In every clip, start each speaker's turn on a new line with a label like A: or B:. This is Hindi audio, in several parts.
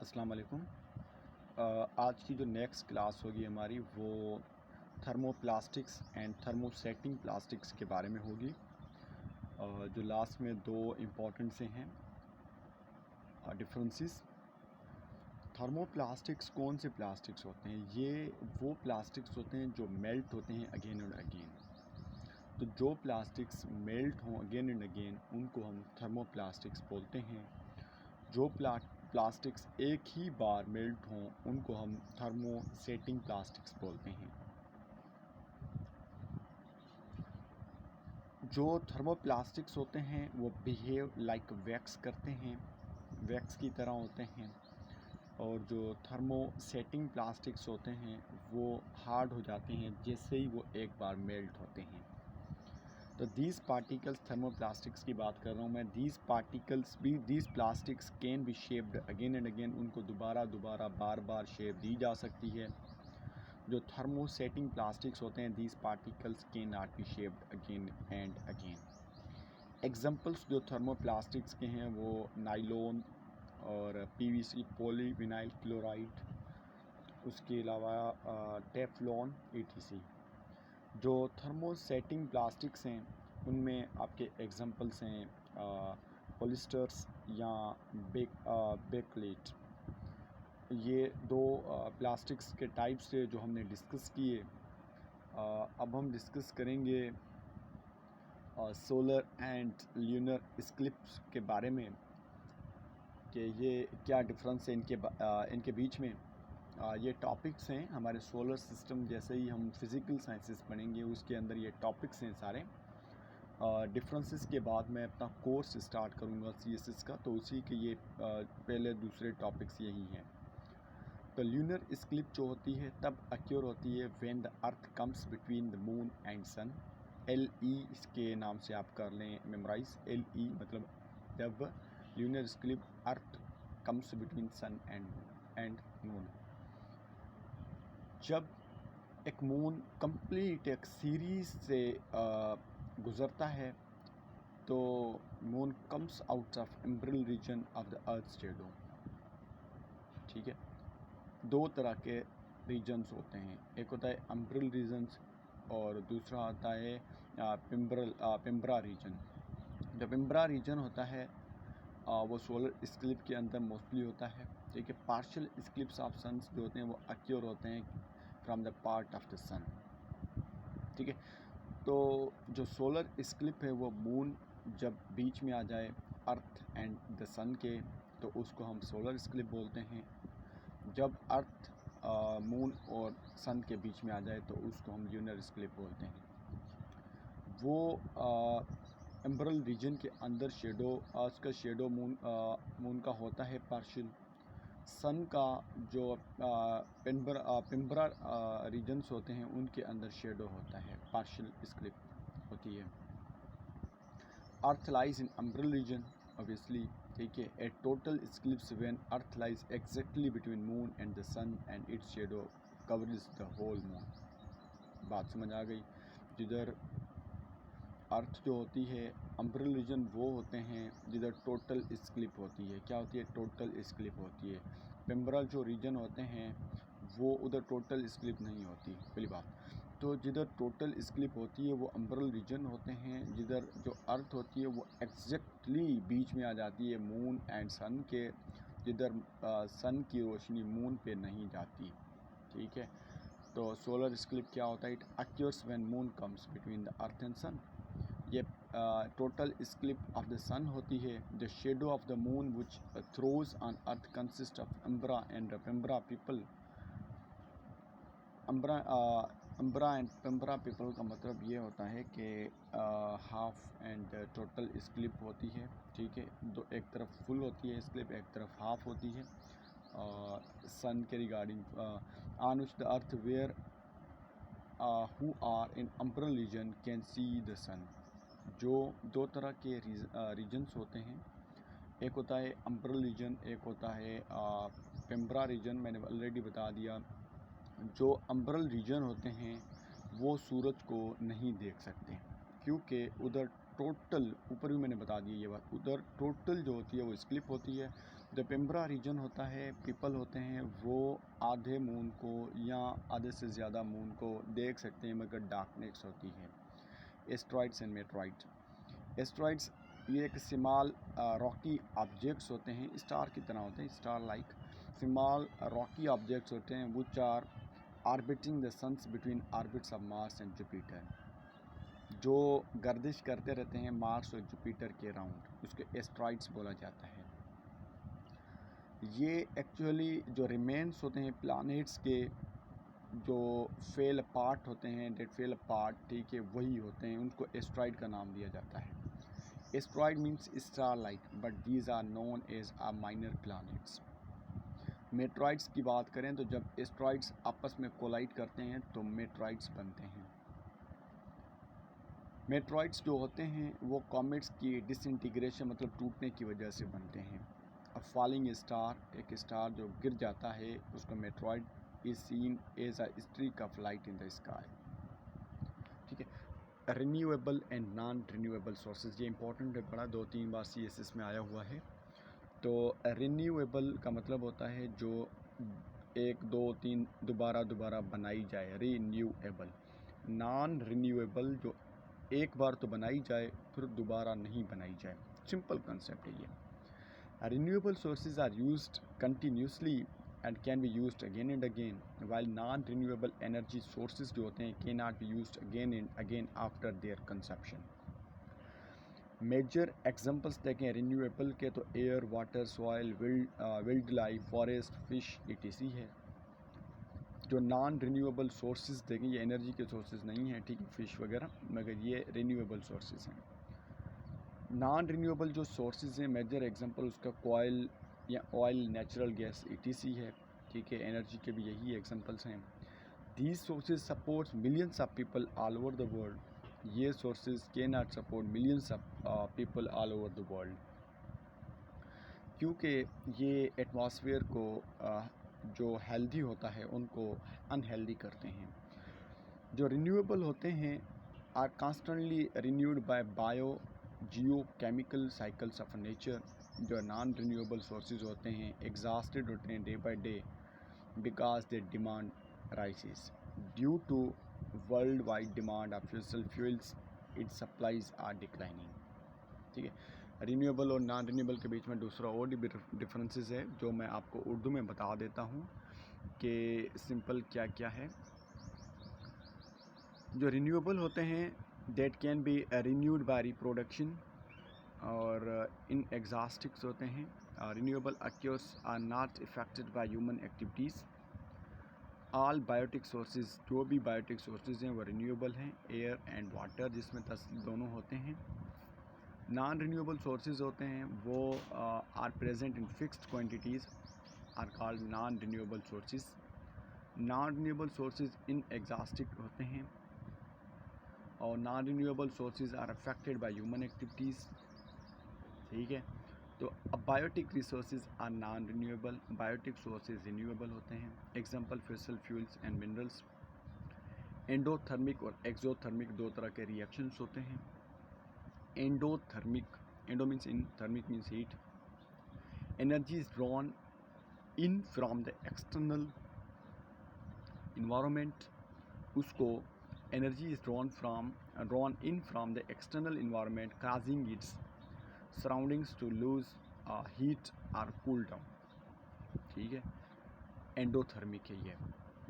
A: अस्सलाम वालेकुम। आज की जो नेक्स्ट क्लास होगी हमारी वो थर्मोप्लास्टिक्स एंड थर्मोसेटिंग प्लास्टिक्स के बारे में होगी। जो लास्ट में दो इम्पॉर्टेंट से हैं डिफरेंसेस। थर्मोप्लास्टिक्स कौन से प्लास्टिक्स होते हैं? ये वो प्लास्टिक्स होते हैं जो मेल्ट होते हैं अगेन एंड अगेन। तो जो प्लास्टिक्स मेल्ट हों अगेन एंड अगेन उनको हम थर्मोप्लास्टिक्स बोलते हैं। जो प्लास्टिक्स एक ही बार मेल्ट हों उनको हम थर्मोसेटिंग प्लास्टिक्स बोलते हैं। जो थर्मोप्लास्टिक्स होते हैं वो बिहेव लाइक वैक्स करते हैं, वैक्स की तरह होते हैं। और जो थर्मोसेटिंग प्लास्टिक्स होते हैं वो हार्ड हो जाते हैं जैसे ही वो एक बार मेल्ट होते हैं। तो दीज पार्टिकल्स थर्मोप्लास्टिक्स की बात कर रहा हूँ मैं। These plastics can be shaped again and again. उनको दोबारा बार बार शेप दी जा सकती है। जो थर्मोसेटिंग प्लास्टिक्स होते हैं these particles can not be shaped again and again. Examples जो थर्मोप्लास्टिक्स के हैं वो नाइलॉन और पीवीसी पॉलीविनाइल क्लोराइड, उसके अलावा टेफ्लॉन etc। जो थर्मोसेटिंग प्लास्टिक्स हैं उनमें आपके एग्जांपल्स हैं पॉलिस्टर्स या बेकलेट। ये दो प्लास्टिक्स के टाइप्स थे जो हमने डिस्कस किए। अब हम डिस्कस करेंगे सोलर एंड ल्यूनर इक्लिप्स के बारे में कि ये क्या डिफरेंस है इनके बीच में। ये टॉपिक्स हैं हमारे सोलर सिस्टम। जैसे ही हम फिज़िकल साइंसेस पढ़ेंगे उसके अंदर ये टॉपिक्स हैं सारे। डिफरेंसेस के बाद मैं अपना कोर्स स्टार्ट करूँगा CSS का, तो उसी के ये पहले दूसरे टॉपिक्स यही हैं। तो ल्यूनर इक्लिप्स जो होती है तब अक्योर होती है when the earth comes between the moon and sun. LE इसके नाम से आप कर लें मेमोराइज। LE मतलब जब lunar eclipse earth comes between sun and moon. जब एक मून कंप्लीट एक सीरीज से गुज़रता है तो moon comes out of umbral region of the earth shadow. ठीक है, दो तरह के रीजन्स होते हैं, एक होता है एम्ब्रियल रीजन्स और दूसरा होता है पिम्ब्रा रीजन। जब पिम्ब्रा रीजन होता है वो सोलर इक्लिप्स के अंदर मोस्टली होता है। ठीक है, पार्शियल इक्लिप्स ऑफ सन्स जो होते हैं वो अक्योर होते हैं from the part of the sun. ठीक है, तो जो सोलर इक्लिप्स है वो मून जब बीच में आ जाए अर्थ एंड द सन के तो उसको हम सोलर इक्लिप्स बोलते हैं। जब अर्थ मून और सन के बीच में आ जाए तो उसको हम ल्यूनर इक्लिप्स बोलते हैं। वो एम्ब्रियल रीजन के अंदर शेडो उसका शेडो मून का होता है पार्शियल। सन का जो पिम्ब्रा रीजन्स होते हैं उनके अंदर शेडो होता है, पार्शियल इक्लिप्स होती है। Earth lies in umbral region obviously. ठीक है, a total eclipse when earth lies exactly between moon and the sun and its shadow covers the whole moon. बात समझ आ गई? जिधर अर्थ जो होती है एम्ब्रियल रीजन वो होते हैं जिधर टोटल इक्लिप्स होती है। क्या होती है? टोटल इक्लिप्स होती है। पिम्ब्रल जो रीजन होते हैं वो उधर टोटल इक्लिप्स नहीं होती, पहली बात। तो जिधर टोटल इक्लिप्स होती है वो एम्ब्रियल रीजन होते हैं। जिधर जो अर्थ होती है वो एग्जैक्टली बीच में आ जाती है मून एंड सन के, जिधर सन की रोशनी मून पे नहीं जाती। ठीक है, तो सोलर इक्लिप्स क्या होता है? It occurs when moon comes between the earth and sun. ये total eclipse of the sun होती है। The shadow of the moon which throws on earth consist of umbra and penumbra people. Umbra and penumbra people का मतलब ये होता है कि हाफ एंड टोटल इक्लिप्स होती है। ठीक है, दो, एक तरफ फुल होती है इक्लिप्स, एक तरफ हाफ होती है सन के regarding. On which the earth where who are in umbral region can see the sun। जो दो तरह के रीजन्स होते हैं, एक होता है अम्ब्रल रीजन, एक होता है पिम्ब्रा रीजन। मैंने ऑलरेडी बता दिया। जो अम्ब्रल रीजन होते हैं वो सूरज को नहीं देख सकते क्योंकि उधर टोटल, ऊपर भी मैंने बता दिया ये बात, उधर टोटल जो होती है वो इक्लिप्स होती है। जो पेम्ब्रा रीजन होता है, पीपल होते हैं वो आधे मून को या आधे से ज़्यादा मून को देख सकते हैं मगर डार्कनेस होती है। Asteroids and meteoroid. एस्ट्रॉइड्स ये एक स्मॉल रॉकी ऑब्जेक्ट्स होते हैं, स्टार की तरह होते हैं, star like small rocky objects होते हैं which are orbiting the suns between orbits of Mars and Jupiter, जो गर्दिश करते रहते हैं मार्स और जुपिटर के राउंड, उसके एस्ट्रॉइड्स बोला जाता है। ये एक्चुअली जो रिमेन्स होते हैं प्लैनेट्स के, जो फेल अपार्ट होते हैं, डेड फेल अपार्ट, ठीक है, वही होते हैं, उनको एस्ट्रॉइड का नाम दिया जाता है। Asteroid means star like but these are known as a minor planets. Meteoroids की बात करें तो जब एस्ट्रॉइड्स आपस में कोलाइड करते हैं तो मेट्रॉइड्स बनते हैं। मेट्रॉइड्स जो होते हैं वो कॉमेट्स की डिसइंटीग्रेशन मतलब टूटने की वजह से बनते हैं। अ फॉलिंग स्टार, एक स्टार जो गिर जाता है उसको meteoroid is seen as a streak of light in the sky, ठीक है। Renewable and non renewable sources, ये इंपॉर्टेंट है, बड़ा 2-3 बार CSS में आया हुआ है। तो रिन्यूएबल का मतलब होता है जो 1, 2, 3 दोबारा बनाई जाए, रिन्यूएबल। नॉन रिन्यूएबल जो एक बार तो बनाई जाए फिर दोबारा नहीं बनाई जाए, सिंपल कंसेप्ट है ये। Renewable sources are used continuously and can be used again and again, while non-renewable energy sources जो होते हैं cannot be used again and again after their consumption. Major examples देखें renewable के तो air, water, soil, wildlife, forest, fish etc. है। जो नॉन रिन्यूएबल सोर्सेज देखें ये एनर्जी के सोर्सेज नहीं हैं, ठीक है, फिश वगैरह, मगर ये रिन्यूएबल सोर्सेज हैं। नॉन रिन्यूएबल जो सोर्सेज हैं मेजर एग्जांपल उसका कोयल या ऑयल, नेचुरल गैस etc. है, ठीक है, एनर्जी के भी यही एग्जांपल्स हैं। These sources supports millions of people all over the world, ये sources can not support millions of people all over the world, क्योंकि ये एटमॉस्फेयर को जो हेल्दी होता है उनको अनहेल्दी करते हैं। जो रिन्यूएबल होते हैं are constantly renewed by geochemical cycles of nature. जो नॉन रिन्यूएबल सोर्सेज होते हैं एग्जॉस्टेड होते हैं day by day because the demand rises due to world wide demand of fossil fuels, its supplies are declining, ठीक है। रिन्यूएबल और नॉन रिन्यूएबल के बीच में दूसरा और डिफरेंसेस है जो मैं आपको उर्दू में बता देता हूँ कि सिंपल क्या क्या है। जो रिन्यूएबल होते हैं that can be renewed by reproduction और इन एग्जॉस्टिक्स होते हैं। Renewable occurs are not affected by human activities. All biotic sources, जो भी बायोटिक सोर्सेज हैं वो रिन्यूएबल हैं, एयर एंड वाटर जिसमें दोनों होते हैं। नॉन रिन्यूएबल सोर्सेज होते हैं वो are present in fixed quantities are called non renewable sources. Non renewable sources inexhaustible होते हैं और non renewable sources are affected by human activities, ठीक है। तो अब biotic resources are non renewable, biotic sources renewable होते हैं। Example fossil fuels and minerals. Endothermic और एक्सोथर्मिक दो तरह के रिएक्शंस होते हैं। Endothermic, endo means in, thermic means heat. Energy is drawn in from the external environment, उसको energy is drawn in from the external environment causing its surroundings to lose heat और कूल डाउन, ठीक है। एंडोथर्मिक है ये,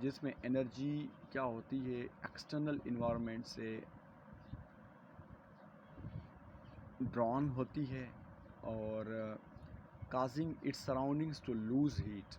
A: जिसमें एनर्जी क्या होती है एक्सटर्नल इन्वायरमेंट से ड्रॉन होती है और causing its surroundings to lose heat,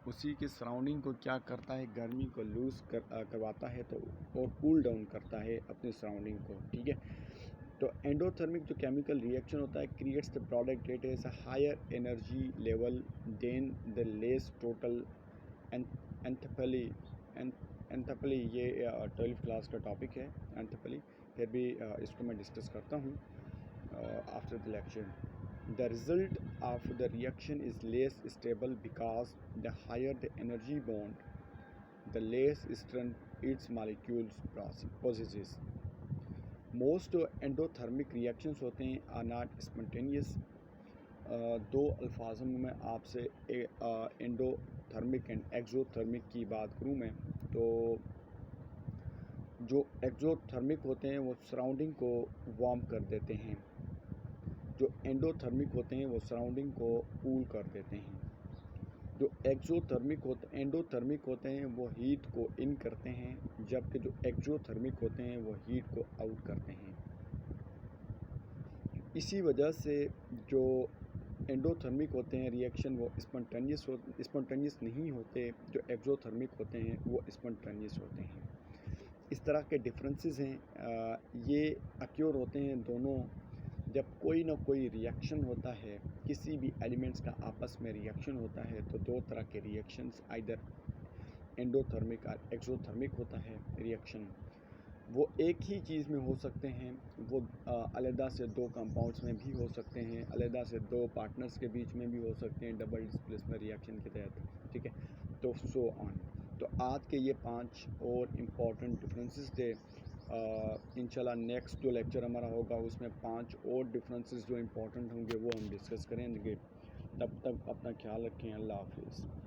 A: उसी के सराउंडिंग को क्या करता है, गर्मी को लूज करवाता है तो और कूल डाउन करता है अपने सराउंडिंग को, ठीक है। तो एंडोथर्मिक जो केमिकल रिएक्शन होता है creates the product at as a higher energy level than the less total enthalpy. Enthalpy ये 12th क्लास का टॉपिक है एंथैल्पी, फिर भी इसको मैं डिस्कस करता हूँ after the lecture. The result of the reaction is less stable because the higher the energy bond, the less strength its molecules possesses. Most endothermic reactions होते हैं are not spontaneous, दो अल्फाजों में मैं आपसे एंडोथर्मिक एंड एक्सोथर्मिक की बात करूं मैं, तो जो एक्सोथर्मिक होते हैं वो सराउंडिंग को वार्म कर देते हैं, जो एंडोथर्मिक होते हैं वो सराउंडिंग को कूल कर देते हैं। जो एंडोथर्मिक होते हैं वो हीट को इन करते हैं, जबकि जो एक्सोथर्मिक होते हैं वो हीट को आउट करते हैं। इसी वजह से जो एंडोथर्मिक होते हैं रिएक्शन वो स्पॉन्टेनियस नहीं होते, जो एक्सोथर्मिक होते हैं वो स्पॉन्टेनियस होते हैं। इस तरह के डिफरेंसेस हैं, ये अक्योर होते हैं दोनों जब कोई ना कोई रिएक्शन होता है, किसी भी एलिमेंट्स का आपस में रिएक्शन होता है, तो दो तरह के रिएक्शंस आइदर एंडोथर्मिक और एक्सोथर्मिक होता है रिएक्शन। वो एक ही चीज़ में हो सकते हैं, वो अलहदा से दो कंपाउंड्स में भी हो सकते हैं, अलहदा से दो पार्टनर्स के बीच में भी हो सकते हैं डबल डिस्प्लेसमेंट रिएक्शन के तहत, ठीक है। तो सो ऑन। तो आज के ये 5 और इम्पॉर्टेंट डिफरेंसेस थे। इंशाल्लाह नेक्स्ट जो लेक्चर हमारा होगा उसमें 5 और डिफरेंसेस जो इम्पॉर्टेंट होंगे वो हम डिस्कस करेंगे। तब तक अपना ख्याल रखें। अल्लाह हाफिज़।